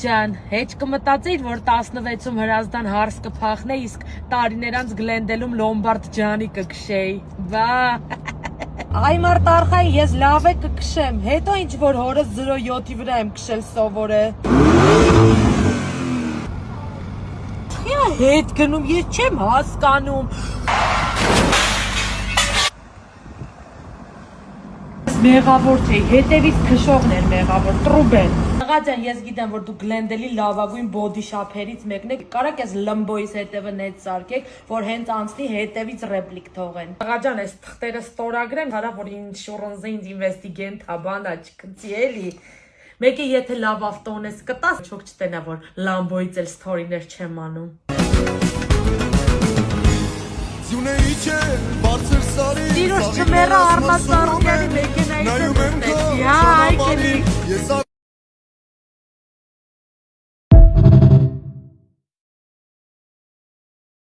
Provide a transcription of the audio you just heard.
ջան, հեչ կմտածեիր, որ 16-ում հրազդան հարս կփախնե, իսկ տարիներ անց Գլենդելում լոմբարդ ջանի կքշեի, բա։ Այ մարդ արխային, ես լավ է կքշեմ, հետո ինչ որ հորս 0.7-ի վրա եմ քշել սովոր է։ Թիա հետ գնում, ես չեմ հասկանում։ Մեղավոր չէի, հետևից քշողն էր մեղավոր, Տրուբեն։ Աղա ջան, ես գիտեմ, որ դու Գլենդելի լավագույն բոդի շափերից մեկն եք, կարաք ես լմբոյից հետևը նետ սարքեք, որ հենց անցնի հետևից ռեպլիկ թողեն։ Աղա ջան, այս թղթերը ստորագրեմ, հարա որ ինշուրանսինձ ինվեստիգենտ հաբանա չկցի էլի։ Մեկը եթե լավ ավտոնես կտաս, չոք չտենա, որ լամբոյից էլ սթորիներ չեմ անում։ Տիրոս չմերա առնած ծառուկերի մեկ